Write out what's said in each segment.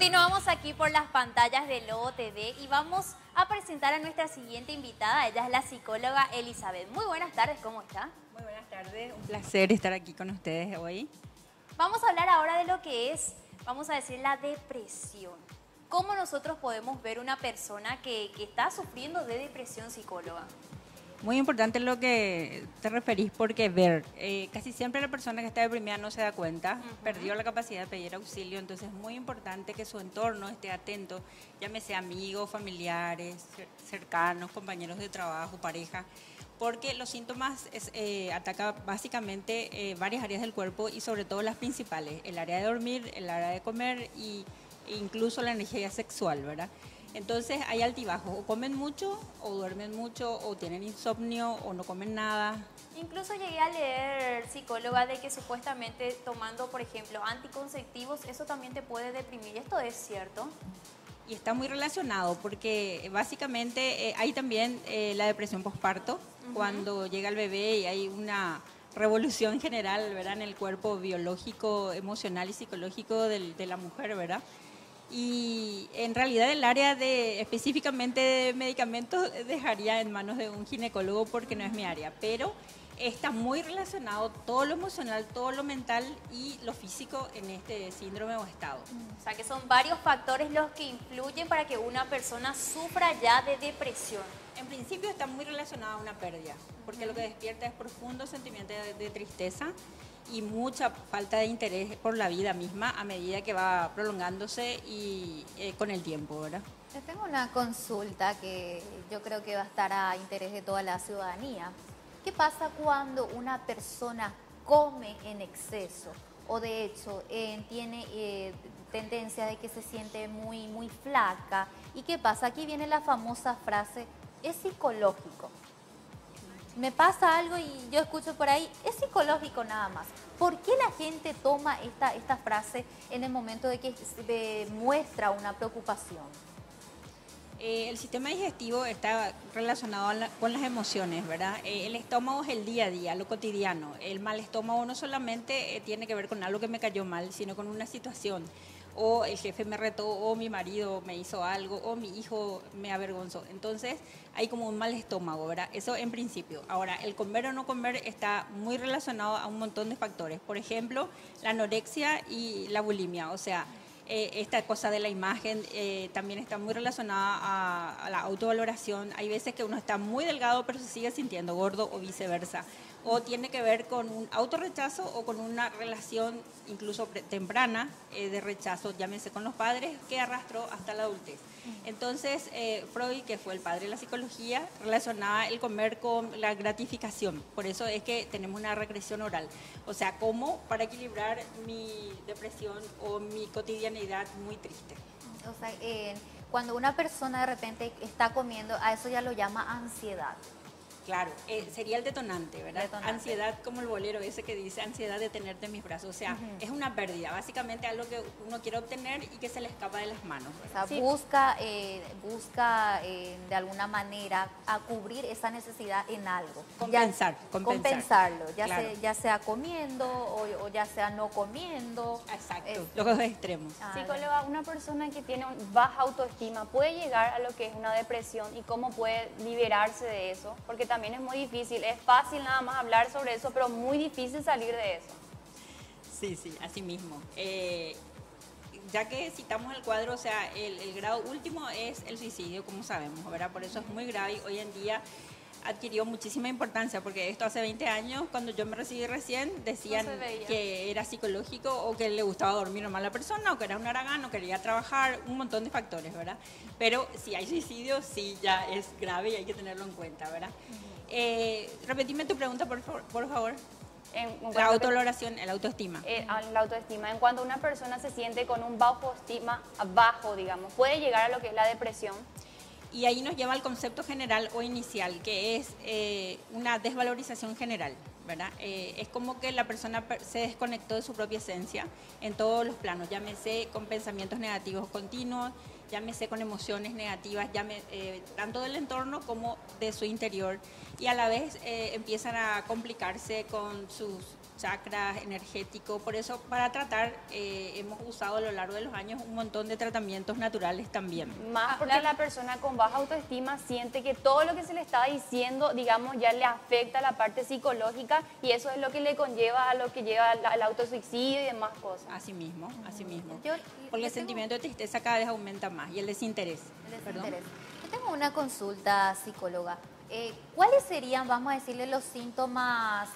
Continuamos aquí por las pantallas de Logo TV y vamos a presentar a nuestra siguiente invitada. Ella es la psicóloga Elizabeth. Muy buenas tardes, ¿cómo está? Muy buenas tardes, un placer estar aquí con ustedes hoy. Vamos a hablar ahora de lo que es, vamos a decir, la depresión. ¿Cómo nosotros podemos ver una persona que está sufriendo de depresión, psicóloga? Muy importante lo que te referís porque casi siempre la persona que está deprimida no se da cuenta, perdió la capacidad de pedir auxilio, entonces es muy importante que su entorno esté atento, llámese amigos, familiares, cercanos, compañeros de trabajo, pareja, porque los síntomas atacan básicamente varias áreas del cuerpo y sobre todo las principales, el área de dormir, el área de comer e incluso la energía sexual, ¿verdad? Entonces hay altibajos, o comen mucho, o duermen mucho, o tienen insomnio, o no comen nada. Incluso llegué a leer, psicóloga, de que supuestamente tomando, por ejemplo, anticonceptivos, eso también te puede deprimir. ¿Esto es cierto? Y está muy relacionado porque básicamente hay también la depresión posparto, cuando llega el bebé y hay una revolución general, ¿verdad?, en el cuerpo biológico, emocional y psicológico de la mujer, ¿verdad? Y en realidad el área específicamente de medicamentos dejaría en manos de un ginecólogo porque no es mi área, pero está muy relacionado todo lo emocional, todo lo mental y lo físico en este síndrome o estado. O sea que son varios factores los que influyen para que una persona sufra ya de depresión. En principio está muy relacionado a una pérdida, porque lo que despierta es profundo sentimiento de tristeza y mucha falta de interés por la vida misma a medida que va prolongándose y con el tiempo, ¿verdad? Yo tengo una consulta que yo creo que va a estar a interés de toda la ciudadanía. ¿Qué pasa cuando una persona come en exceso o de hecho tiene tendencia de que se siente muy flaca? ¿Y qué pasa? Aquí viene la famosa frase, es psicológico. Me pasa algo y yo escucho por ahí, es psicológico nada más. ¿Por qué la gente toma esta frase en el momento de que demuestra una preocupación? El sistema digestivo está relacionado con las emociones, ¿verdad? El estómago es el día a día, lo cotidiano. El mal estómago no solamente tiene que ver con algo que me cayó mal, sino con una situación. O el jefe me retó, o mi marido me hizo algo, o mi hijo me avergonzó. Entonces hay como un mal estómago, ¿verdad? Eso en principio. Ahora, el comer o no comer está muy relacionado a un montón de factores. Por ejemplo, la anorexia y la bulimia, o sea, esta cosa de la imagen también está muy relacionada a la autovaloración. Hay veces que uno está muy delgado pero se sigue sintiendo gordo o viceversa. O tiene que ver con un autorrechazo o con una relación incluso temprana de rechazo, llámese con los padres, que arrastró hasta la adultez. Entonces, Freud, que fue el padre de la psicología, relacionaba el comer con la gratificación. Por eso es que tenemos una regresión oral. O sea, como para equilibrar mi depresión o mi cotidianidad muy triste. O sea, cuando una persona de repente está comiendo, a eso ya lo llama ansiedad. Claro, sería el detonante, ¿verdad? Detonante. Ansiedad, como el bolero ese que dice, ansiedad de tenerte en mis brazos. O sea, es una pérdida, básicamente algo que uno quiere obtener y que se le escapa de las manos, ¿verdad? O sea, Sí. busca de alguna manera a cubrir esa necesidad en algo. Compensarlo, Claro. ya sea comiendo o ya sea no comiendo. Exacto, los dos extremos. Psicóloga, una persona que tiene baja autoestima puede llegar a lo que es una depresión y cómo puede liberarse de eso, porque también es muy difícil, es fácil nada más hablar sobre eso, pero muy difícil salir de eso. Sí, así mismo. Ya que citamos el cuadro, o sea, el grado último es el suicidio, como sabemos, ¿verdad? Por eso es muy grave y hoy en día adquirió muchísima importancia, porque esto hace 20 años, cuando yo me recibí recién, decían No se veía. que era psicológico o que le gustaba dormir normal a la persona, o que era un haragán, o quería trabajar, un montón de factores, ¿verdad? Pero si hay suicidio, sí ya es grave y hay que tenerlo en cuenta, ¿verdad? Repetime tu pregunta, por favor. La autovaloración, la autoestima. La autoestima. En cuanto una persona se siente con un bajo estima, bajo, digamos, puede llegar a lo que es la depresión. Y ahí nos lleva al concepto general o inicial, que es una desvalorización general, ¿verdad? Es como que la persona se desconectó de su propia esencia en todos los planos, llámese con pensamientos negativos continuos, llámese con emociones negativas, tanto del entorno como de su interior, y a la vez empiezan a complicarse con sus chakras, energético. Por eso, para tratar, hemos usado a lo largo de los años un montón de tratamientos naturales también. Más porque la persona con baja autoestima siente que todo lo que se le está diciendo, digamos, ya le afecta la parte psicológica y eso es lo que le conlleva a lo que lleva al autosuicidio y demás cosas. Así mismo, así mismo. Yo- Porque yo el sentimiento de tristeza cada vez aumenta más y el desinterés. Perdón. Desinterés. Yo tengo una consulta, psicóloga. ¿Cuáles serían, vamos a decirle, los síntomas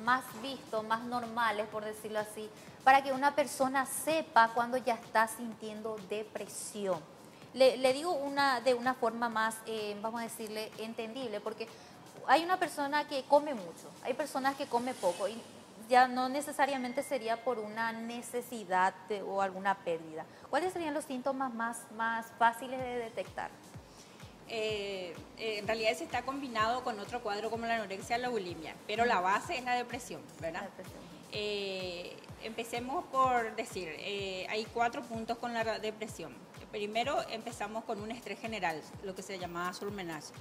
más vistos, más normales, por decirlo así, para que una persona sepa cuando ya está sintiendo depresión? Le digo de una forma más, vamos a decirle, entendible, porque hay una persona que come mucho, hay personas que come poco y ya no necesariamente sería por una necesidad o alguna pérdida. ¿Cuáles serían los síntomas más fáciles de detectar? En realidad se está combinado con otro cuadro como la anorexia o la bulimia, pero la base es la depresión, ¿verdad? La depresión. Empecemos por decir, hay 4 puntos con la depresión. Primero empezamos con un estrés general, lo que se llama surmenage.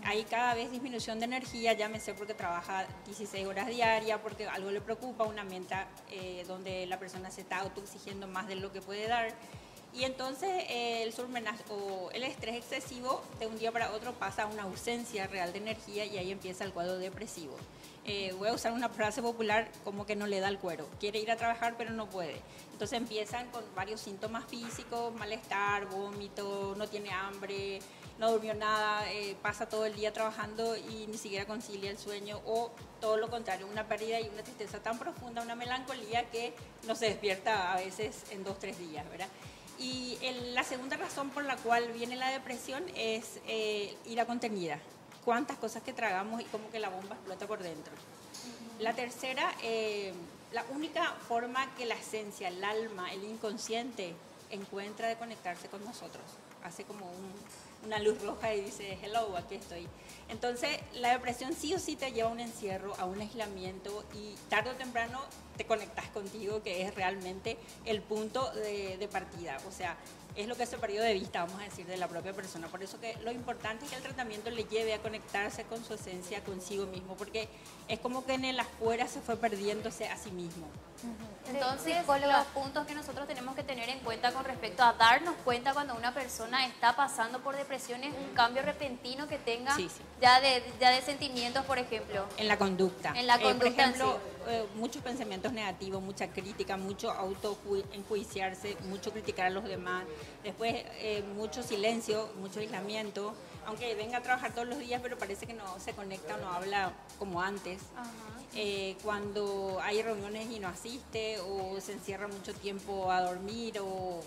Hay cada vez disminución de energía, llámese porque trabaja 16 horas diarias, porque algo le preocupa, una menta donde la persona se está autoexigiendo más de lo que puede dar. Y entonces el surmenage o el estrés excesivo de un día para otro pasa a una ausencia real de energía y ahí empieza el cuadro depresivo. Voy a usar una frase popular como que no le da el cuero. Quiere ir a trabajar pero no puede. Entonces empiezan con varios síntomas físicos, malestar, vómito, no tiene hambre, no durmió nada, pasa todo el día trabajando y ni siquiera concilia el sueño o todo lo contrario, una pérdida y una tristeza tan profunda, una melancolía que no se despierta a veces en 2-3 días, ¿verdad? Y la segunda razón por la cual viene la depresión es ira contenida. Cuántas cosas que tragamos y como que la bomba explota por dentro. La tercera, la única forma que la esencia, el alma, el inconsciente encuentra de conectarse con nosotros. Hace como una luz roja y dice, hello, aquí estoy. Entonces, la depresión sí o sí te lleva a un encierro, a un aislamiento y tarde o temprano te conectas contigo, que es realmente el punto de partida. O sea, es lo que se perdió de vista, vamos a decir, de la propia persona. Por eso que lo importante es que el tratamiento le lleve a conectarse con su esencia, consigo mismo, porque es como que en el afuera se fue perdiéndose a sí mismo. Entonces, Psicóloga. los puntos que nosotros tenemos que tener en cuenta con respecto a darnos cuenta cuando una persona está pasando por depresión es un cambio repentino que tenga Sí, sí. ya de sentimientos, por ejemplo. En la conducta. En la Por conducta en ejemplo, muchos pensamientos negativos, mucha crítica, mucho autoenjuiciarse, mucho criticar a los demás. Después, mucho silencio, mucho aislamiento. Aunque venga a trabajar todos los días, pero parece que no se conecta o no habla como antes. Cuando hay reuniones y no asiste, o se encierra mucho tiempo a dormir, o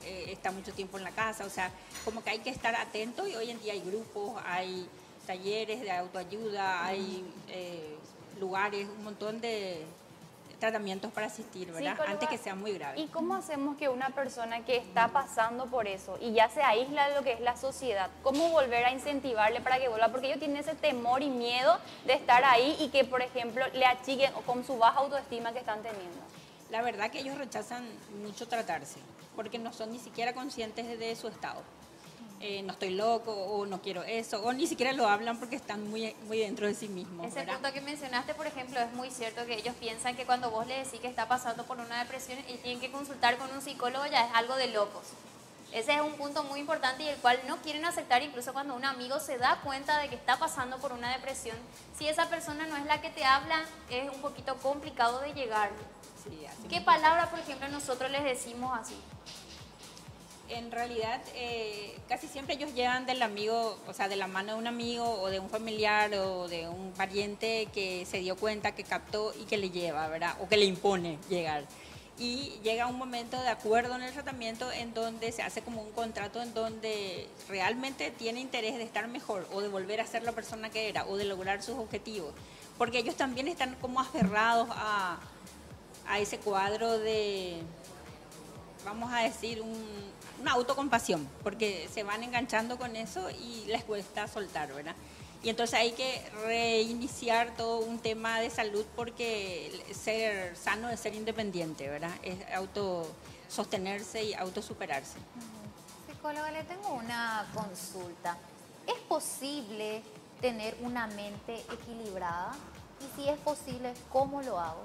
está mucho tiempo en la casa. O sea, como que hay que estar atento y hoy en día hay grupos, hay talleres de autoayuda, hay lugares, un montón de tratamientos para asistir, ¿verdad? Psicóloga, Antes que sea muy grave. ¿y cómo hacemos que una persona que está pasando por eso y ya se aísla de lo que es la sociedad, cómo volver a incentivarle para que vuelva? Porque ellos tienen ese temor y miedo de estar ahí y que, por ejemplo, le achiquen con su baja autoestima que están teniendo. La verdad que ellos rechazan mucho tratarse, porque no son ni siquiera conscientes de su estado. No estoy loco, o no quiero eso, o ni siquiera lo hablan porque están muy, muy dentro de sí mismos. Ese ¿verdad? punto que mencionaste, por ejemplo, es muy cierto que ellos piensan que cuando vos le decís que está pasando por una depresión y tienen que consultar con un psicólogo ya es algo de locos. Ese es un punto muy importante y el cual no quieren aceptar incluso cuando un amigo se da cuenta de que está pasando por una depresión. Si esa persona no es la que te habla, es un poquito complicado de llegar. Sí, así ¿Qué mismo. palabra, por ejemplo, nosotros les decimos así? En realidad, casi siempre ellos llegan del amigo, o sea, de la mano de un amigo o de un familiar o de un pariente que se dio cuenta, que captó y que le lleva, ¿verdad? O que le impone llegar. Y llega un momento de acuerdo en el tratamiento en donde se hace como un contrato en donde realmente tiene interés de estar mejor o de volver a ser la persona que era o de lograr sus objetivos. Porque ellos también están como aferrados a ese cuadro de, vamos a decir, una autocompasión, porque se van enganchando con eso y les cuesta soltar, ¿verdad? Y entonces hay que reiniciar todo un tema de salud porque ser sano es ser independiente, ¿verdad? Es autosostenerse y autosuperarse. Psicóloga, le tengo una consulta. ¿Es posible tener una mente equilibrada? Y si es posible, ¿cómo lo hago?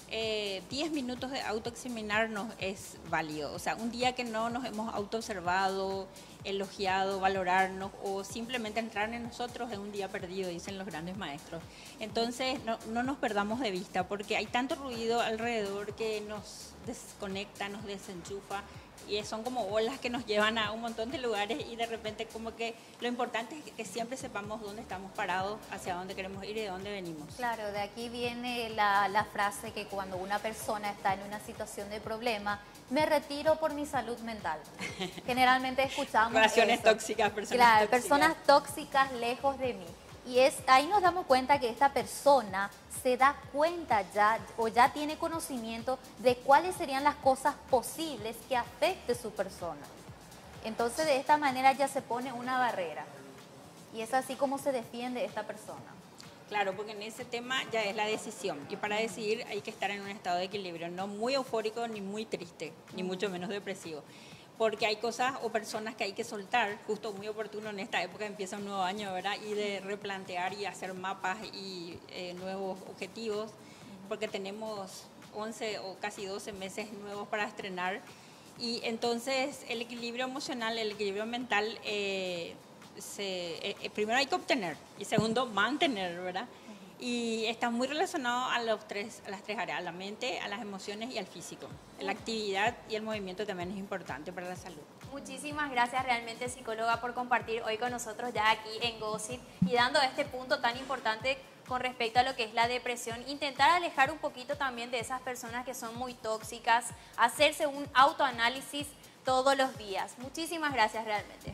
10 minutos de autoexaminarnos es válido. O sea, un día que no nos hemos autoobservado, elogiado, valorarnos o simplemente entrar en nosotros es un día perdido, dicen los grandes maestros. Entonces, no nos perdamos de vista porque hay tanto ruido alrededor que nos desconecta, nos desenchufa y son como olas que nos llevan a un montón de lugares y de repente como que lo importante es que siempre sepamos dónde estamos parados, hacia dónde queremos ir y de dónde venimos. Claro, de aquí viene la frase que cuando una persona está en una situación de problema, me retiro por mi salud mental. Generalmente escuchamos relaciones eso. tóxicas, personas claro, tóxicas. personas tóxicas lejos de mí. Y ahí nos damos cuenta que esta persona se da cuenta ya o ya tiene conocimiento de cuáles serían las cosas posibles que afecte su persona. Entonces de esta manera ya se pone una barrera. Y es así como se defiende esta persona. Claro, porque en ese tema ya es la decisión. Y para decidir hay que estar en un estado de equilibrio, no muy eufórico ni muy triste, ni mucho menos depresivo. Porque hay cosas o personas que hay que soltar, justo muy oportuno en esta época, empieza un nuevo año, ¿verdad? Y de replantear y hacer mapas y nuevos objetivos, porque tenemos 11 o casi 12 meses nuevos para estrenar. Y entonces el equilibrio emocional, el equilibrio mental, primero hay que obtener y segundo mantener, ¿verdad? Y está muy relacionado a las tres áreas, a la mente, a las emociones y al físico. La actividad y el movimiento también es importante para la salud. Muchísimas gracias realmente, psicóloga, por compartir hoy con nosotros ya aquí en Gossip y dando este punto tan importante con respecto a lo que es la depresión. Intentar alejar un poquito también de esas personas que son muy tóxicas, hacerse un autoanálisis todos los días. Muchísimas gracias realmente.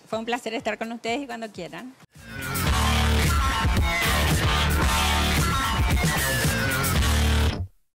Fue un placer estar con ustedes y cuando quieran.